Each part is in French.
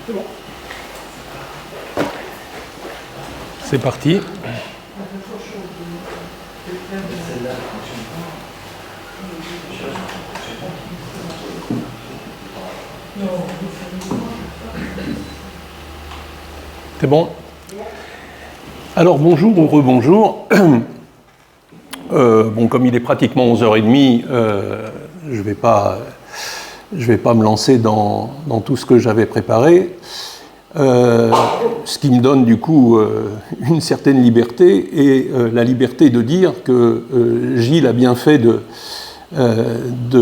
C'est bon. C'est parti. C'est bon. Alors bonjour ou rebonjour. Bon, comme il est pratiquement 11h30, je vais pas me lancer dans tout ce que j'avais préparé. Ce qui me donne du coup une certaine liberté, et la liberté de dire que Gilles a bien fait de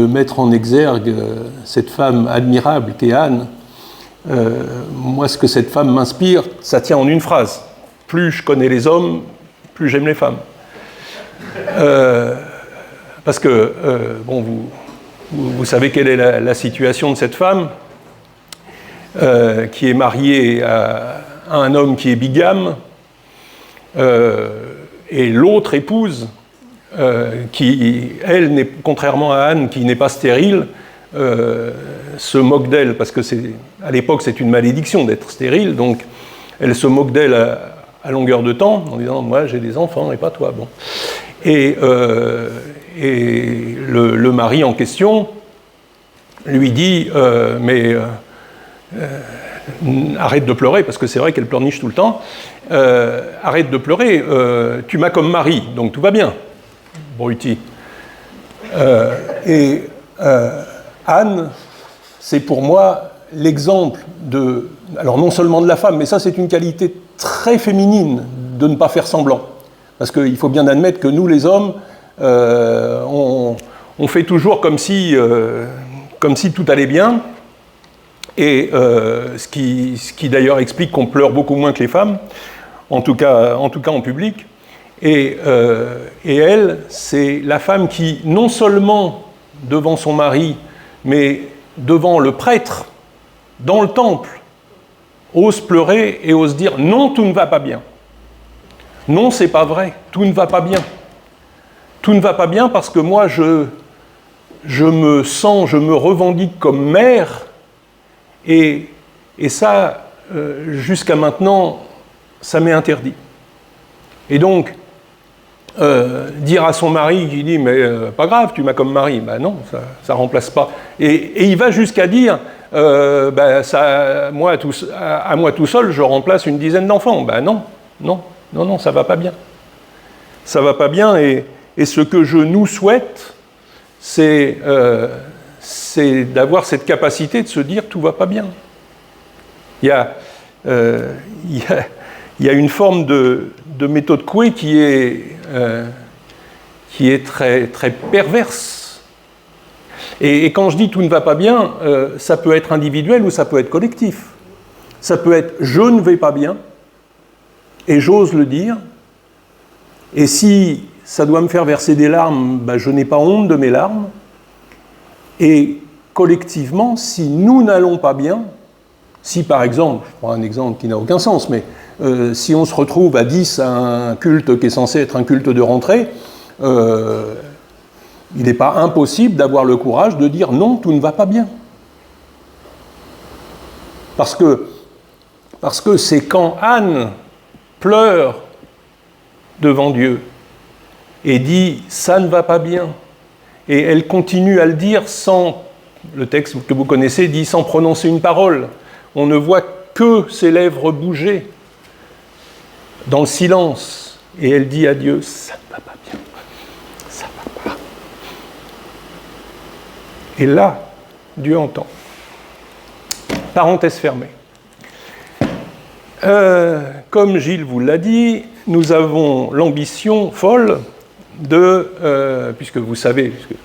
mettre en exergue cette femme admirable qu'est Anne. Moi, ce que cette femme m'inspire, ça tient en une phrase. Plus je connais les hommes, plus j'aime les femmes. Parce que, bon, vous savez quelle est la situation de cette femme, qui est mariée à un homme qui est bigame, et l'autre épouse, qui, elle, contrairement à Anne, qui n'est pas stérile, se moque d'elle, parce que à l'époque c'est une malédiction d'être stérile, donc elle se moque d'elle à longueur de temps, en disant « moi j'ai des enfants et pas toi ». Bon. Et le mari en question lui dit mais arrête de pleurer, parce que c'est vrai qu'elle pleurniche tout le temps, arrête de pleurer, tu m'as comme mari, donc tout va bien, Bruti. Anne, c'est pour moi l'exemple de, alors non seulement de la femme, mais ça c'est une qualité très féminine de ne pas faire semblant. Parce qu'il faut bien admettre que nous, les hommes, on fait toujours comme si tout allait bien, et ce qui d'ailleurs explique qu'on pleure beaucoup moins que les femmes, en tout cas en public. Et elle, c'est la femme qui, non seulement devant son mari, mais devant le prêtre, dans le temple, ose pleurer et ose dire « non, tout ne va pas bien ». Non, c'est pas vrai, tout ne va pas bien. Tout ne va pas bien parce que moi, je me revendique comme mère, et ça, jusqu'à maintenant, ça m'est interdit. Et donc, dire à son mari qui dit « mais pas grave, tu m'as comme mari », ben non, ça remplace pas. Et il va jusqu'à dire à moi tout seul, je remplace une dizaine d'enfants. Ben non, ça va pas bien. Ça va pas bien, et ce que je nous souhaite, c'est d'avoir cette capacité de se dire tout va pas bien. Il y a une forme de méthode Coué qui est très, très perverse. Et quand je dis tout ne va pas bien, ça peut être individuel ou ça peut être collectif. Ça peut être je ne vais pas bien, et j'ose le dire, et si ça doit me faire verser des larmes, ben je n'ai pas honte de mes larmes, et collectivement, si nous n'allons pas bien, si par exemple, je prends un exemple qui n'a aucun sens, mais si on se retrouve à 10 à un culte qui est censé être un culte de rentrée, il n'est pas impossible d'avoir le courage de dire non, tout ne va pas bien. Parce que c'est quand Anne pleure devant Dieu et dit « ça ne va pas bien ». Et elle continue à le dire sans, le texte que vous connaissez dit sans prononcer une parole. On ne voit que ses lèvres bouger dans le silence. Et elle dit à Dieu « ça ne va pas bien, ça ne va pas ». Et là, Dieu entend. Parenthèse fermée. Comme Gilles vous l'a dit, nous avons l'ambition folle puisque vous savez, puisque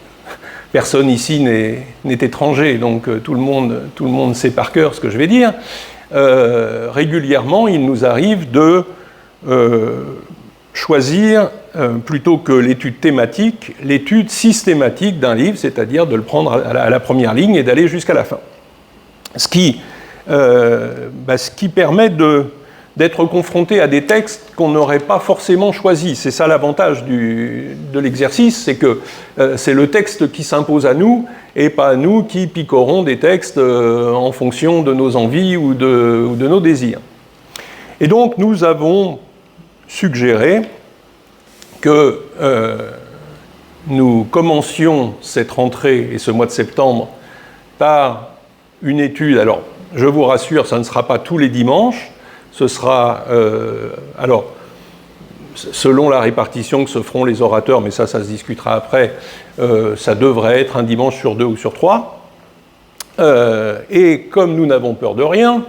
personne ici n'est étranger, donc tout le monde sait par cœur ce que je vais dire, régulièrement il nous arrive de choisir, plutôt que l'étude thématique, l'étude systématique d'un livre, c'est-à-dire de le prendre à la première ligne et d'aller jusqu'à la fin. Ce qui permet d'être confronté à des textes qu'on n'aurait pas forcément choisis. C'est ça l'avantage de l'exercice, c'est que c'est le texte qui s'impose à nous et pas nous qui picorons des textes en fonction de nos envies ou de nos désirs. Et donc nous avons suggéré que nous commencions cette rentrée et ce mois de septembre par une étude. Alors, je vous rassure, ça ne sera pas tous les dimanches, ce sera, alors, selon la répartition que se feront les orateurs, mais ça se discutera après, ça devrait être un dimanche sur 2 ou sur 3. Et comme nous n'avons peur de rien,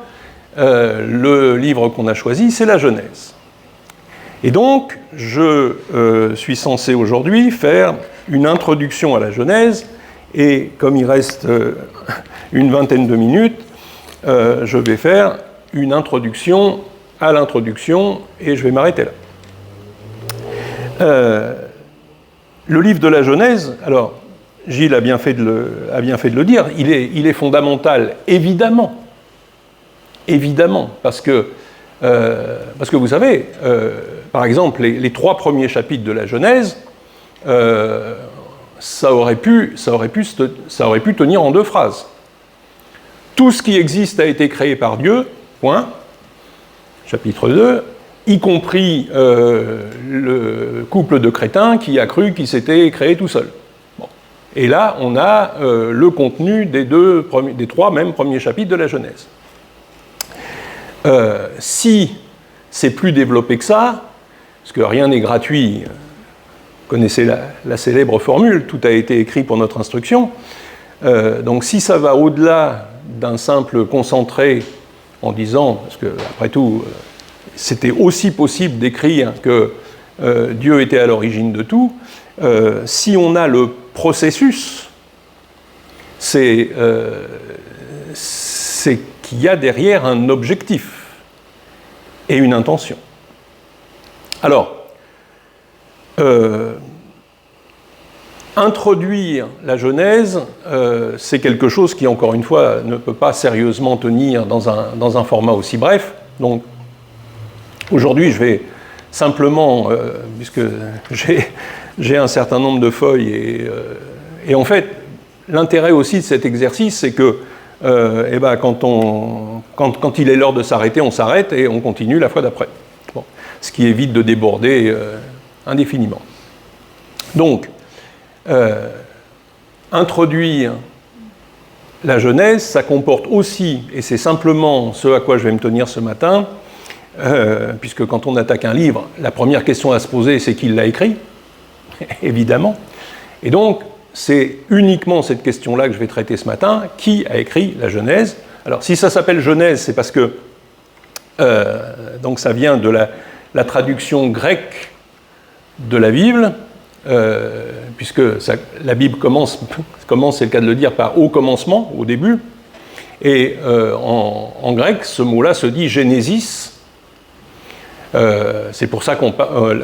le livre qu'on a choisi, c'est la Genèse. Et donc, je suis censé aujourd'hui faire une introduction à la Genèse, et comme il reste une vingtaine de minutes, je vais faire une introduction à l'introduction, et je vais m'arrêter là. Le livre de la Genèse, alors, Gilles a bien fait de le dire, il est fondamental, évidemment, parce que vous savez, par exemple, les 3 premiers chapitres de la Genèse, ça aurait pu tenir en 2 phrases. Tout ce qui existe a été créé par Dieu, point. Chapitre 2, y compris le couple de crétins qui a cru qu'il s'était créé tout seul. Bon. Et là, on a le contenu des 3 mêmes premiers chapitres de la Genèse. Si c'est plus développé que ça, parce que rien n'est gratuit, vous connaissez la célèbre formule, tout a été écrit pour notre instruction, donc si ça va au-delà d'un simple concentré en disant, parce que après tout, c'était aussi possible d'écrire que Dieu était à l'origine de tout, si on a le processus, c'est qu'il y a derrière un objectif et une intention. Alors, introduire la Genèse, c'est quelque chose qui, encore une fois, ne peut pas sérieusement tenir dans un format aussi bref. Donc, aujourd'hui, je vais simplement, puisque j'ai un certain nombre de feuilles, et en fait, l'intérêt aussi de cet exercice, c'est que quand il est l'heure de s'arrêter, on s'arrête et on continue la fois d'après. Bon. Ce qui évite de déborder indéfiniment. Donc, introduire la Genèse, ça comporte aussi, et c'est simplement ce à quoi je vais me tenir ce matin, puisque quand on attaque un livre, la première question à se poser, c'est qui l'a écrit, évidemment. Et donc, c'est uniquement cette question-là que je vais traiter ce matin. Qui a écrit la Genèse? Alors, si ça s'appelle Genèse, c'est parce que donc ça vient de la traduction grecque de la Bible, puisque la Bible commence, c'est le cas de le dire, par « au commencement », au début. Et en grec, ce mot-là se dit « génésis ». C'est pour ça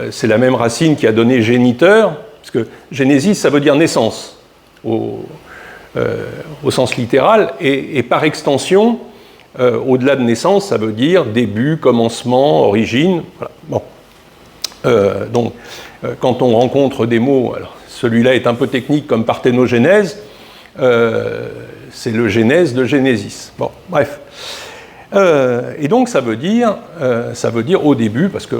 c'est la même racine qui a donné « géniteur », parce que Génésis, ça veut dire naissance, au sens littéral, et par extension, au-delà de naissance, ça veut dire début, commencement, origine. Voilà. Bon. Donc, quand on rencontre des mots, alors celui-là est un peu technique comme parthénogénèse, c'est le genèse de Génésis. Bon, bref. Et donc, ça veut dire au début, parce que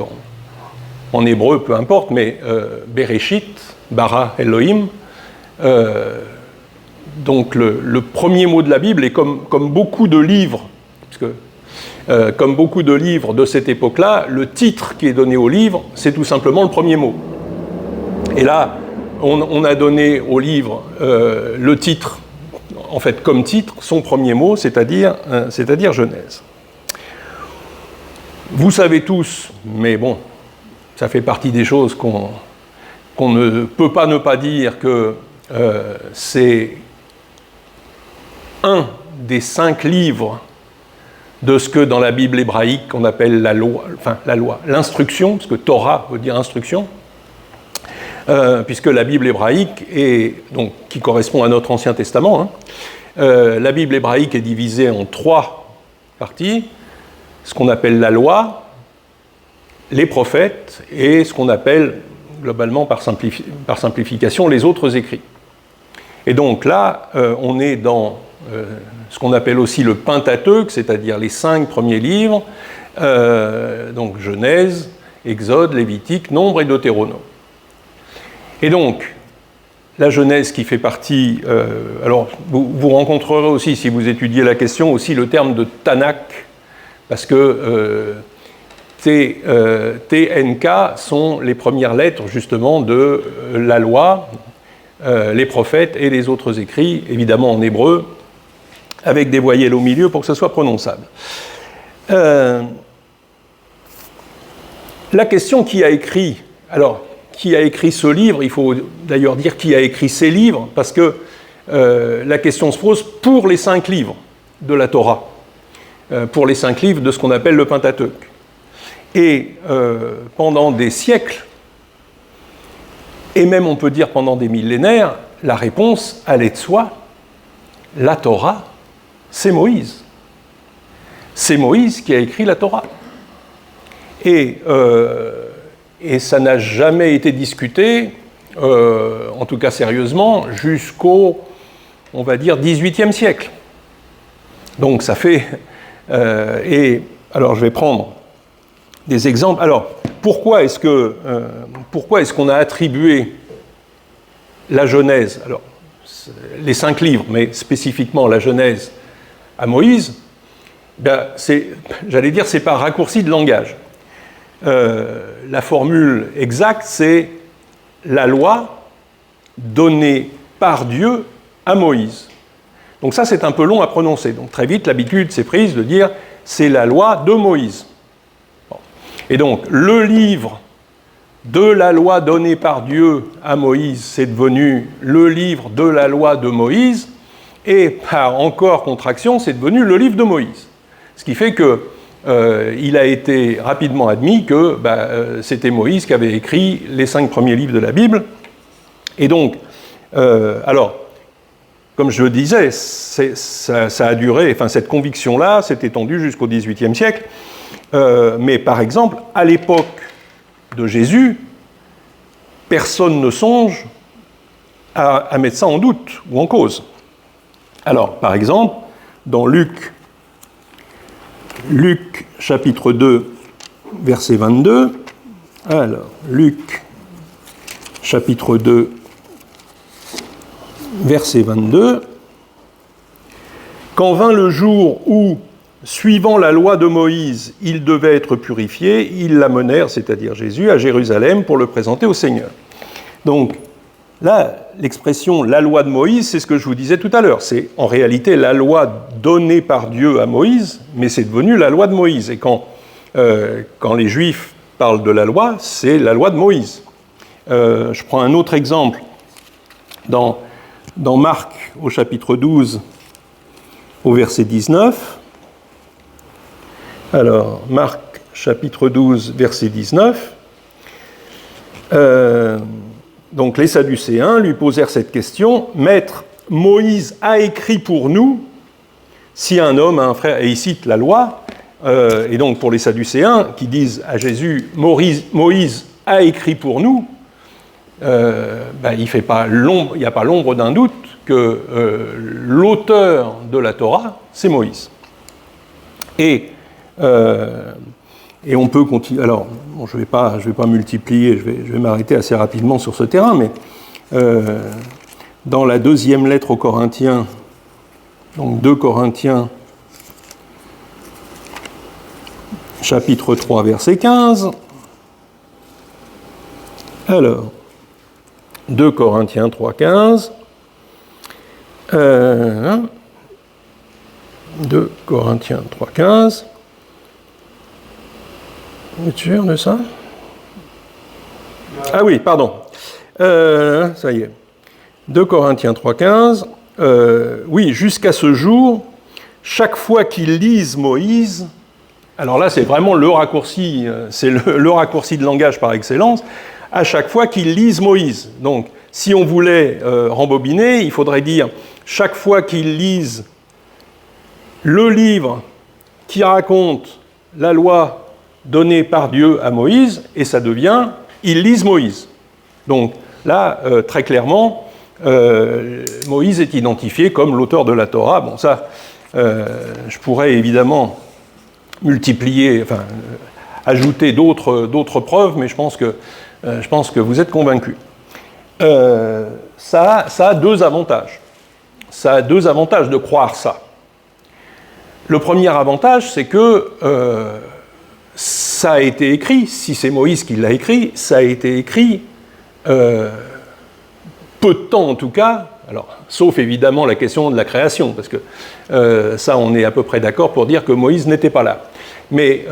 en hébreu, peu importe, mais Bereshit, bara Elohim, donc le premier mot de la Bible, est comme beaucoup de livres, parce que comme beaucoup de livres de cette époque-là, le titre qui est donné au livre, c'est tout simplement le premier mot. Et là, on a donné au livre le titre, en fait, comme titre, son premier mot, c'est-à-dire Genèse. Vous savez tous, mais bon, ça fait partie des choses qu'on ne peut pas ne pas dire que c'est un des 5 livres de ce que dans la Bible hébraïque on appelle la loi, l'instruction, parce que Torah veut dire instruction, puisque la Bible hébraïque donc, qui correspond à notre Ancien Testament, la Bible hébraïque est divisée en 3 parties, ce qu'on appelle la loi, les prophètes et ce qu'on appelle globalement par simplification les autres écrits. Et donc là, on est dans ce qu'on appelle aussi le Pentateuque, c'est-à-dire les 5 premiers livres, donc Genèse, Exode, Lévitique, Nombre et Deutéronome. Et donc, la Genèse qui fait partie... alors, vous rencontrerez aussi, si vous étudiez la question, aussi le terme de Tanakh, parce que TNK sont les premières lettres, justement, de la loi, les prophètes et les autres écrits, évidemment en hébreu, avec des voyelles au milieu pour que ce soit prononçable. La question qui a écrit... Alors, qui a écrit ce livre, il faut d'ailleurs dire qui a écrit ces livres, parce que la question se pose pour les 5 livres de la Torah, pour les 5 livres de ce qu'on appelle le Pentateuque. Et pendant des siècles, et même on peut dire pendant des millénaires, la réponse allait de soi, la Torah, c'est Moïse. C'est Moïse qui a écrit la Torah. Et ça n'a jamais été discuté, en tout cas sérieusement, jusqu'au, on va dire, XVIIIe siècle. Donc ça fait... et alors je vais prendre des exemples. Alors, pourquoi est-ce qu'on a attribué la Genèse, alors les 5 livres, mais spécifiquement la Genèse, à Moïse? Ben, j'allais dire, c'est par raccourci de langage. La formule exacte, c'est la loi donnée par Dieu à Moïse. Donc ça, c'est un peu long à prononcer. Donc très vite, l'habitude s'est prise de dire c'est la loi de Moïse. Bon. Et donc, le livre de la loi donnée par Dieu à Moïse, c'est devenu le livre de la loi de Moïse, et par encore contraction, c'est devenu le livre de Moïse. Ce qui fait que il a été rapidement admis que c'était Moïse qui avait écrit les 5 premiers livres de la Bible. Et donc, alors, comme je le disais, ça a duré, enfin cette conviction-là s'est étendue jusqu'au XVIIIe siècle. Mais par exemple, à l'époque de Jésus, personne ne songe à mettre ça en doute ou en cause. Alors, par exemple, dans Luc chapitre 2, verset 22. Alors, Luc chapitre 2, verset 22. Quand vint le jour où, suivant la loi de Moïse, il devait être purifié, ils l'amenèrent, c'est-à-dire Jésus, à Jérusalem pour le présenter au Seigneur. Donc, là, l'expression « la loi de Moïse », c'est ce que je vous disais tout à l'heure. C'est en réalité la loi donnée par Dieu à Moïse, mais c'est devenu la loi de Moïse. Et quand les Juifs parlent de la loi, c'est la loi de Moïse. Je prends un autre exemple. Dans Marc, au chapitre 12, au verset 19. Alors, Marc, chapitre 12, verset 19. Donc les Sadducéens lui posèrent cette question: « Maître, Moïse a écrit pour nous, si un homme a un frère... » Et il cite la loi, et donc pour les Sadducéens qui disent à Jésus « Moïse a écrit pour nous », il n'y a pas l'ombre d'un doute que l'auteur de la Torah, c'est Moïse. Et on peut continuer. Alors, bon, je vais pas multiplier, je vais m'arrêter assez rapidement sur ce terrain, mais dans la deuxième lettre aux Corinthiens, donc 2 Corinthiens, chapitre 3, verset 15. Alors, 2 Corinthiens 3, 15. 2 Corinthiens 3, 15. Vous êtes sûr de ça? Ah oui, pardon. Ça y est. 2 Corinthiens 3, 15. Oui, jusqu'à ce jour, chaque fois qu'ils lisent Moïse, alors là c'est vraiment le raccourci, c'est le raccourci de langage par excellence, à chaque fois qu'ils lisent Moïse. Donc, si on voulait rembobiner, il faudrait dire chaque fois qu'ils lisent le livre qui raconte la loi donnée par Dieu à Moïse, et ça devient « ils lisent Moïse ». Donc là, très clairement, Moïse est identifié comme l'auteur de la Torah. Bon, ça, je pourrais évidemment ajouter d'autres preuves, mais je pense que vous êtes convaincus. Ça a deux avantages. Ça a deux avantages de croire ça. Le premier avantage, c'est que ça a été écrit, si c'est Moïse qui l'a écrit, ça a été écrit peu de temps en tout cas, alors, sauf évidemment la question de la création, parce que ça on est à peu près d'accord pour dire que Moïse n'était pas là. Mais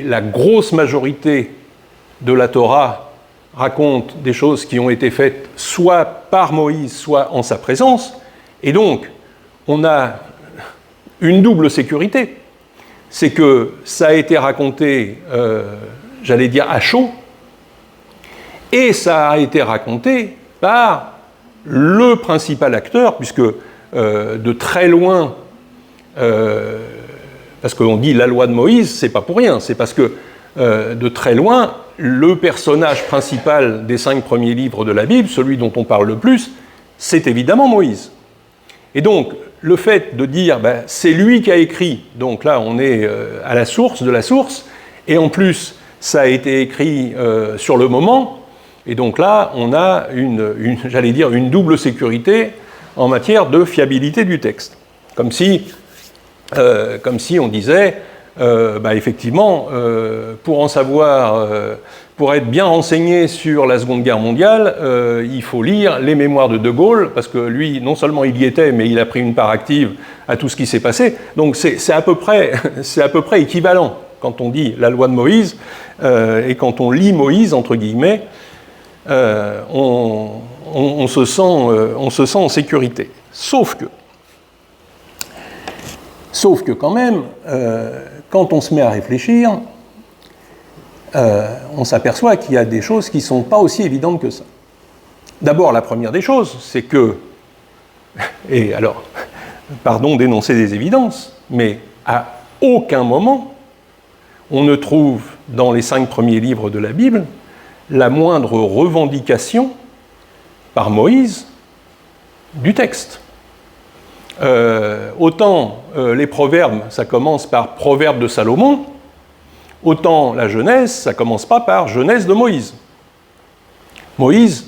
la grosse majorité de la Torah raconte des choses qui ont été faites soit par Moïse, soit en sa présence, et donc on a une double sécurité. C'est que ça a été raconté, j'allais dire à chaud, et ça a été raconté par le principal acteur, puisque de très loin, parce qu'on dit la loi de Moïse, c'est pas pour rien, c'est parce que de très loin, le personnage principal des 5 premiers livres de la Bible, celui dont on parle le plus, c'est évidemment Moïse. Et donc, le fait de dire c'est lui qui a écrit, donc là on est à la source de la source, et en plus ça a été écrit sur le moment, et donc là on a une double sécurité en matière de fiabilité du texte. Comme si on disait, effectivement, pour en savoir, pour être bien renseigné sur la Seconde Guerre mondiale, il faut lire les mémoires de De Gaulle, parce que lui, non seulement il y était, mais il a pris une part active à tout ce qui s'est passé. Donc c'est à peu près équivalent quand on dit la loi de Moïse, et quand on lit Moïse, entre guillemets, on se sent en sécurité. Sauf que quand même, quand on se met à réfléchir, on s'aperçoit qu'il y a des choses qui ne sont pas aussi évidentes que ça. D'abord, la première des choses, c'est que, et alors, pardon d'énoncer des évidences, mais à aucun moment, on ne trouve dans les 5 premiers livres de la Bible la moindre revendication par Moïse du texte. Autant les proverbes, ça commence par Proverbes de Salomon, autant la Genèse, ça ne commence pas par Genèse de Moïse. Moïse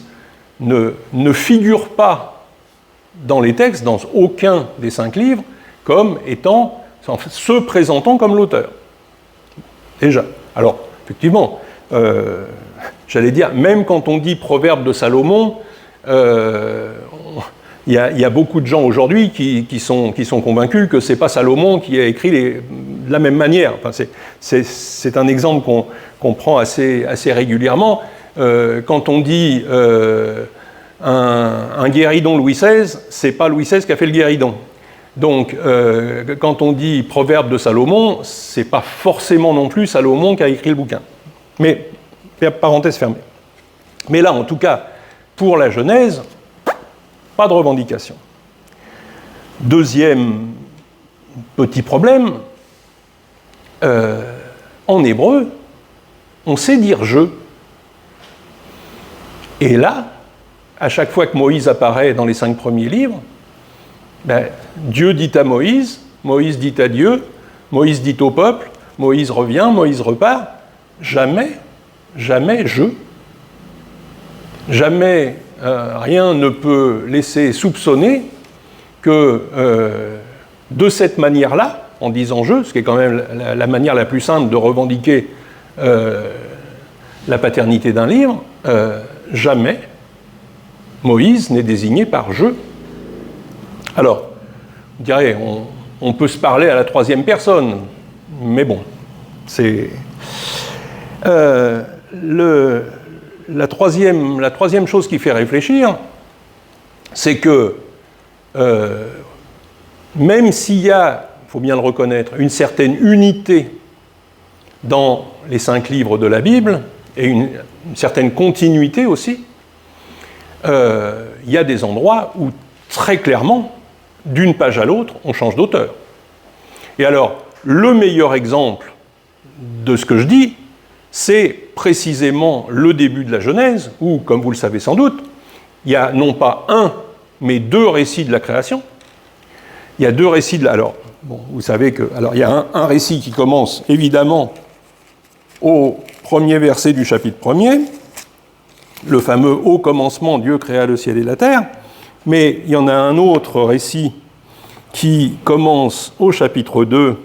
ne figure pas dans les textes, dans aucun des 5 livres, comme étant, se présentant comme l'auteur. Déjà. Alors, effectivement, j'allais dire, même quand on dit Proverbes de Salomon, il y a beaucoup de gens aujourd'hui qui sont convaincus que ce n'est pas Salomon qui a écrit de la même manière. Enfin, c'est un exemple qu'on prend assez régulièrement. Quand on dit un guéridon Louis XVI, ce n'est pas Louis XVI qui a fait le guéridon. Donc, quand on dit Proverbe de Salomon, ce n'est pas forcément non plus Salomon qui a écrit le bouquin. Mais, parenthèse fermée. Mais là, en tout cas, pour la Genèse, pas de revendication. Deuxième petit problème, en hébreu, on sait dire « je ». Et là, à chaque fois que Moïse apparaît dans les 5 premiers livres, Dieu dit à Moïse, Moïse dit à Dieu, Moïse dit au peuple, Moïse revient, Moïse repart. Jamais je. Jamais rien ne peut laisser soupçonner que de cette manière-là, en disant je, ce qui est quand même la manière la plus simple de revendiquer la paternité d'un livre, jamais Moïse n'est désigné par je. Alors, on dirait, on peut se parler à la 3e personne, mais bon, c'est... La troisième chose qui fait réfléchir, c'est que même s'il y a, il faut bien le reconnaître, une certaine unité dans les 5 livres de la Bible, et une certaine continuité aussi, il y a des endroits où, très clairement, d'une page à l'autre, on change d'auteur. Et alors, le meilleur exemple de ce que je dis, c'est précisément le début de la Genèse, où, comme vous le savez sans doute, il y a non pas un, mais deux récits de la création. Il y a deux récits de la... Alors, bon, vous savez que... Alors, il y a un récit qui commence, évidemment, au premier verset du chapitre 1er, le fameux « Au commencement, Dieu créa le ciel et la terre », mais il y en a un autre récit qui commence au chapitre 2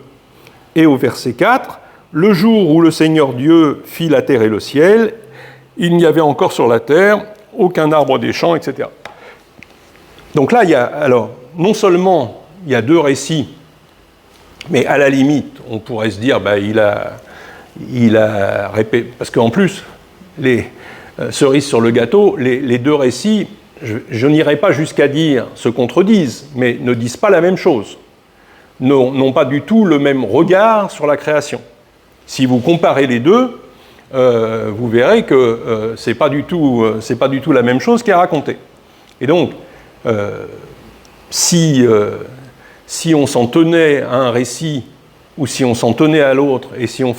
et au verset 4, « Le jour où le Seigneur Dieu fit la terre et le ciel, il n'y avait encore sur la terre aucun arbre des champs, etc. » Donc là, il y a, alors, non seulement il y a deux récits, mais à la limite, on pourrait se dire, il a répété, parce qu'en plus, les cerises sur le gâteau, les deux récits, je n'irai pas jusqu'à dire se contredisent, mais ne disent pas la même chose, n'ont pas du tout le même regard sur la création. Si vous comparez les deux, vous verrez que c'est pas du tout la même chose qui est racontée. Et donc, si on s'en tenait à un récit ou si on s'en tenait à l'autre et si on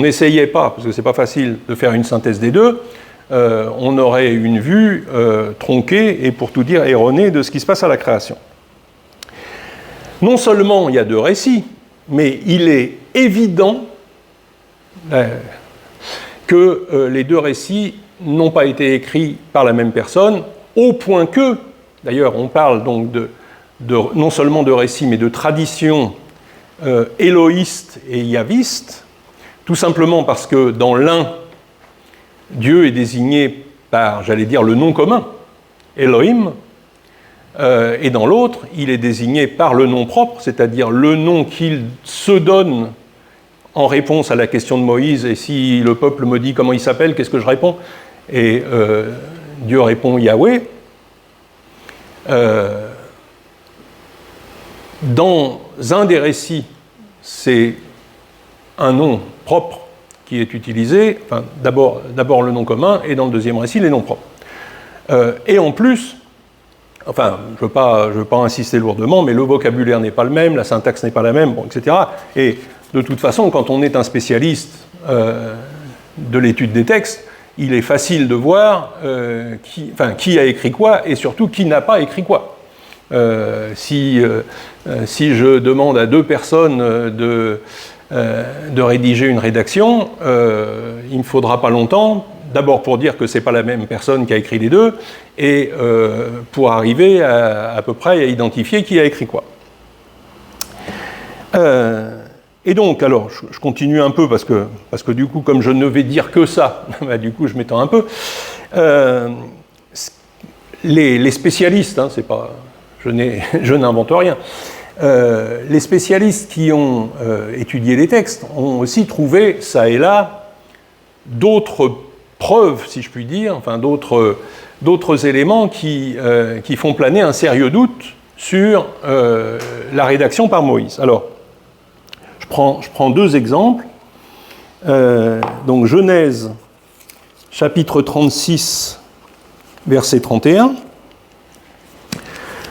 n'essayait pas, parce que c'est pas facile de faire une synthèse des deux, on aurait une vue tronquée et pour tout dire erronée de ce qui se passe à la création. Non seulement il y a deux récits, mais il est évident que les deux récits n'ont pas été écrits par la même personne, au point que, d'ailleurs on parle donc non seulement de récits, mais de traditions éloïstes et yavistes, tout simplement parce que dans l'un, Dieu est désigné par, j'allais dire, le nom commun, Elohim, et dans l'autre, il est désigné par le nom propre, c'est-à-dire le nom qu'il se donne en réponse à la question de Moïse, et si le peuple me dit comment il s'appelle, qu'est-ce que je réponds? Et Dieu répond Yahweh. Dans un des récits, c'est un nom propre qui est utilisé, enfin, d'abord le nom commun, et dans le deuxième récit, les noms propres. Et en plus, enfin, je ne veux pas insister lourdement, mais le vocabulaire n'est pas le même, la syntaxe n'est pas la même, bon, etc. Et de toute façon, quand on est un spécialiste de l'étude des textes, il est facile de voir qui a écrit quoi et surtout qui n'a pas écrit quoi. Si je demande à deux personnes de rédiger une rédaction, il ne me faudra pas longtemps, d'abord pour dire que ce n'est pas la même personne qui a écrit les deux, et pour arriver à peu près à identifier qui a écrit quoi. Et donc, alors, je continue un peu parce que du coup, comme je ne vais dire que ça, du coup, je m'étends un peu. Les spécialistes, hein, c'est pas, je n'invente rien. Les spécialistes qui ont étudié les textes ont aussi trouvé, ça et là, d'autres preuves, si je puis dire, enfin d'autres éléments qui font planer un sérieux doute sur la rédaction par Moïse. Alors, je prends deux exemples. Donc, Genèse, chapitre 36, verset 31.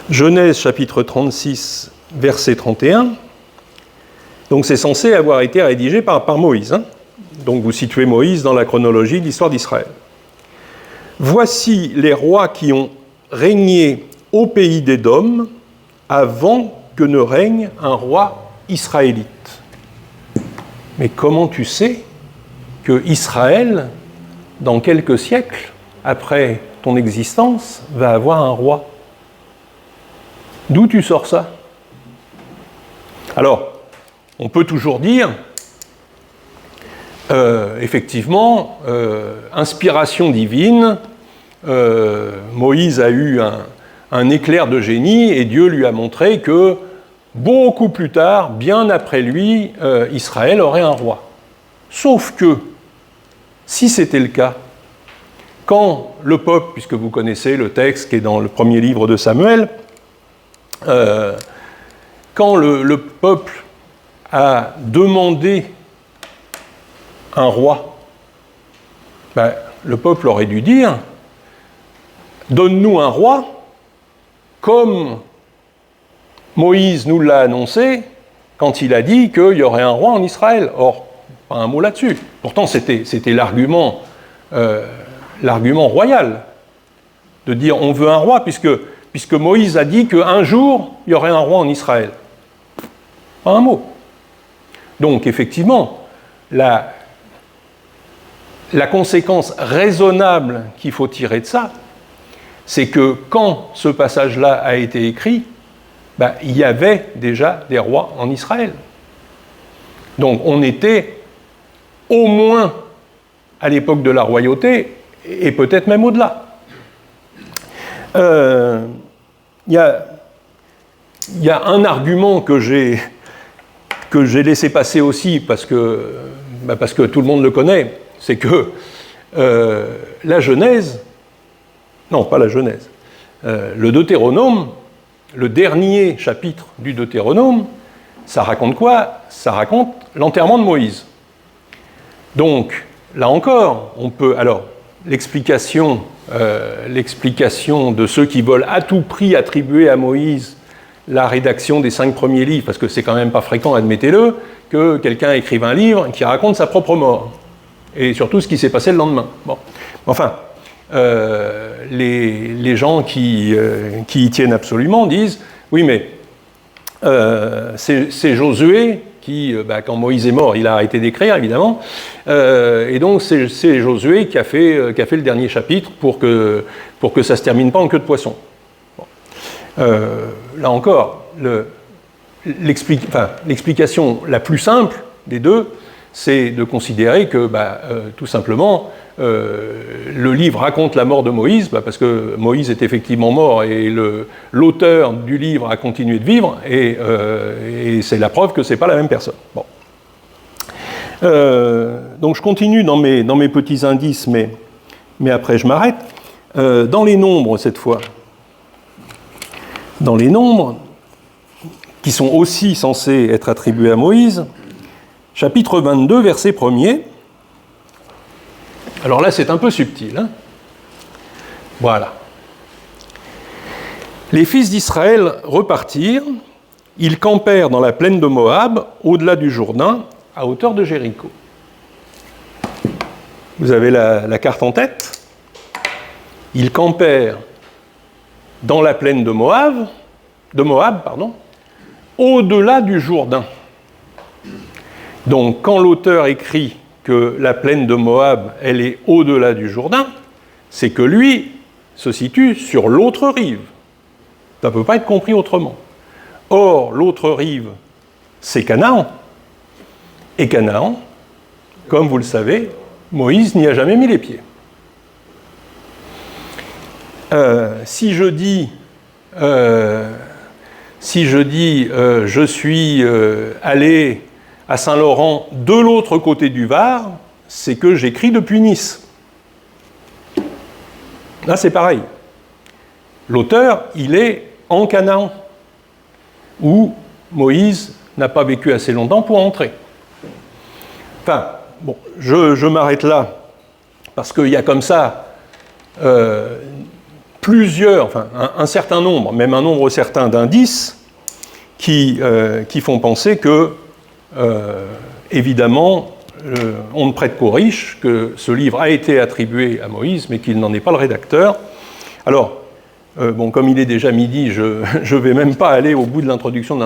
Genèse, chapitre 36, verset 31. Donc, c'est censé avoir été rédigé par Moïse. Hein. Donc, vous situez Moïse dans la chronologie de l'histoire d'Israël. « Voici les rois qui ont régné au pays d'Édom avant que ne règne un roi israélite. » Mais comment tu sais que Israël, dans quelques siècles après ton existence, va avoir un roi? D'où tu sors ça? Alors, on peut toujours dire, effectivement, inspiration divine, Moïse a eu un éclair de génie et Dieu lui a montré que beaucoup plus tard, bien après lui, Israël aurait un roi. Sauf que, si c'était le cas, quand le peuple, puisque vous connaissez le texte qui est dans le premier livre de Samuel, quand le peuple a demandé un roi, le peuple aurait dû dire « Donne-nous un roi comme Moïse nous l'a annoncé quand il a dit qu'il y aurait un roi en Israël. » Or, pas un mot là-dessus. Pourtant, c'était l'argument royal, de dire on veut un roi, puisque Moïse a dit qu'un jour, il y aurait un roi en Israël. Pas un mot. Donc, effectivement, la conséquence raisonnable qu'il faut tirer de ça, c'est que quand ce passage-là a été écrit, il y avait déjà des rois en Israël. Donc on était au moins à l'époque de la royauté, et peut-être même au-delà. Il y a un argument que j'ai laissé passer aussi, parce que tout le monde le connaît, c'est que la Genèse, non, pas la Genèse, le Deutéronome, le dernier chapitre du Deutéronome, ça raconte quoi? Ça raconte l'enterrement de Moïse. Donc, là encore, on peut... Alors, l'explication de ceux qui veulent à tout prix attribuer à Moïse la rédaction des 5 premiers livres, parce que c'est quand même pas fréquent, admettez-le, que quelqu'un écrive un livre qui raconte sa propre mort, et surtout ce qui s'est passé le lendemain. Bon. Enfin, les gens qui y tiennent absolument disent « Oui, mais c'est Josué qui, quand Moïse est mort, il a arrêté d'écrire, évidemment, et donc c'est Josué qui a fait le dernier chapitre pour que ça ne se termine pas en queue de poisson. » Bon. Là encore, l'explication la plus simple des deux, c'est de considérer que, tout simplement, le livre raconte la mort de Moïse, parce que Moïse est effectivement mort et l'auteur du livre a continué de vivre, et c'est la preuve que ce n'est pas la même personne. Bon. Donc je continue dans mes petits indices, mais après je m'arrête. Dans les nombres, cette fois, dans les nombres, qui sont aussi censés être attribués à Moïse, chapitre 22, verset 1er. Alors là, c'est un peu subtil. Hein. Voilà. Les fils d'Israël repartirent, ils campèrent dans la plaine de Moab, au-delà du Jourdain, à hauteur de Jéricho. Vous avez la carte en tête. Ils campèrent dans la plaine de Moab, au-delà du Jourdain. Donc, quand l'auteur écrit que la plaine de Moab, elle est au-delà du Jourdain, c'est que lui se situe sur l'autre rive. Ça ne peut pas être compris autrement. Or, l'autre rive, c'est Canaan. Et Canaan, comme vous le savez, Moïse n'y a jamais mis les pieds. Si je dis je suis allé à Saint-Laurent de l'autre côté du Var, c'est que j'écris depuis Nice. Là, c'est pareil. L'auteur, il est en Canaan, où Moïse n'a pas vécu assez longtemps pour entrer. Enfin, bon, je m'arrête là, parce qu'il y a comme ça un certain nombre, même un nombre certain d'indices qui font penser que, évidemment, on ne prête qu'aux riches, que ce livre a été attribué à Moïse, mais qu'il n'en est pas le rédacteur. Alors, comme il est déjà midi, je ne vais même pas aller au bout de l'introduction,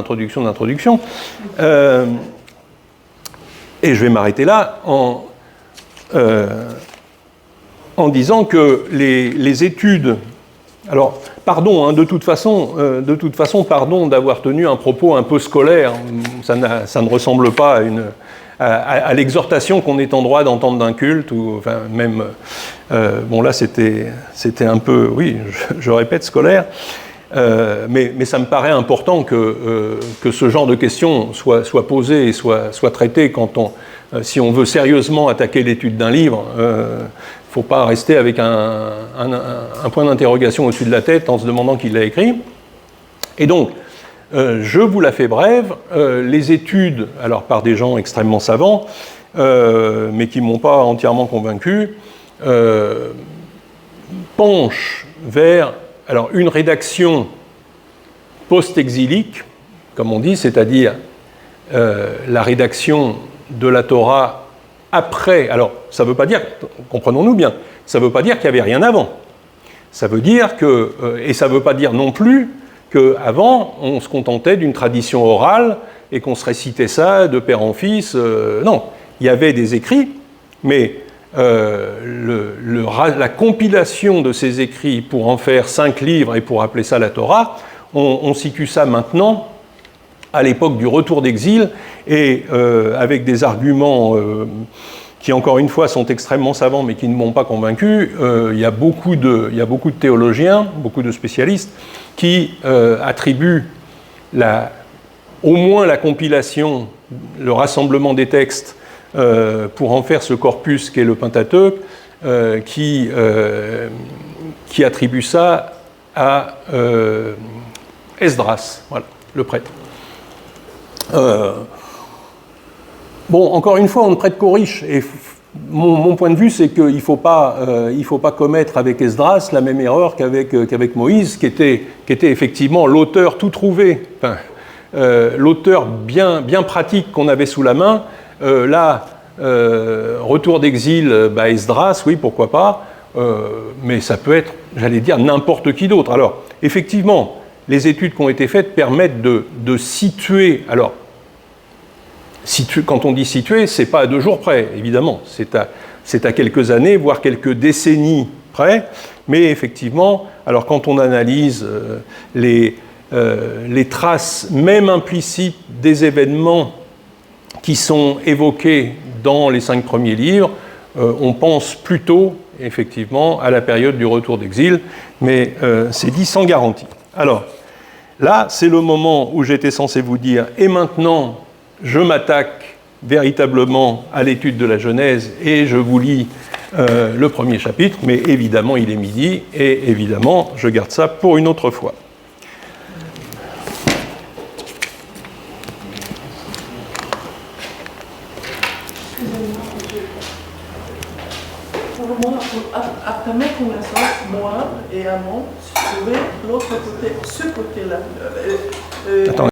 et je vais m'arrêter là en disant que les études... Alors, pardon, de toute façon, pardon d'avoir tenu un propos un peu scolaire, ça ne ressemble pas à l'exhortation qu'on est en droit d'entendre d'un culte, ou enfin, même... là, c'était un peu, oui, je répète, scolaire, mais ça me paraît important que ce genre de questions soit posées et soit traitées si on veut sérieusement attaquer l'étude d'un livre. Il ne faut pas rester avec un point d'interrogation au-dessus de la tête en se demandant qui l'a écrit. Et donc, je vous la fais brève, les études, alors par des gens extrêmement savants, mais qui ne m'ont pas entièrement convaincu, penchent vers une rédaction post-exilique, comme on dit, c'est-à-dire la rédaction de la Torah après. Alors, ça ne veut pas dire, comprenons-nous bien, ça ne veut pas dire qu'il n'y avait rien avant. Ça veut dire que, et ça ne veut pas dire non plus qu'avant, on se contentait d'une tradition orale et qu'on se récitait ça de père en fils. Non, il y avait des écrits, mais la compilation de ces écrits pour en faire 5 livres et pour appeler ça la Torah, on situe ça maintenant à l'époque du retour d'exil et avec des arguments qui, encore une fois, sont extrêmement savants mais qui ne m'ont pas convaincu. Il y a beaucoup de théologiens, beaucoup de spécialistes qui attribuent au moins la compilation, le rassemblement des textes pour en faire ce corpus qu'est le Pentateuque, qui attribue ça à Esdras, voilà, le prêtre. Bon, encore une fois, on ne prête qu'aux riches. Et mon point de vue, c'est qu'il ne faut pas commettre avec Esdras la même erreur qu'avec Moïse, qui était effectivement l'auteur tout trouvé, enfin, l'auteur bien pratique qu'on avait sous la main. Retour d'exil, Esdras, oui, pourquoi pas, mais ça peut être, j'allais dire, n'importe qui d'autre. Alors, effectivement, les études qui ont été faites permettent de situer. Alors, quand on dit situer, ce n'est pas à 2 jours près, évidemment. C'est à quelques années, voire quelques décennies près. Mais effectivement, alors quand on analyse les traces, même implicites, des événements qui sont évoqués dans les 5 premiers livres, on pense plutôt, effectivement, à la période du retour d'exil, mais c'est dit sans garantie. Alors, là, c'est le moment où j'étais censé vous dire, et maintenant, je m'attaque véritablement à l'étude de la Genèse, et je vous lis le premier chapitre, mais évidemment, il est midi, et évidemment, je garde ça pour une autre fois. Après mes connaissances, moi et Amon, je trouvais l'autre côté, ce côté-là. Attends.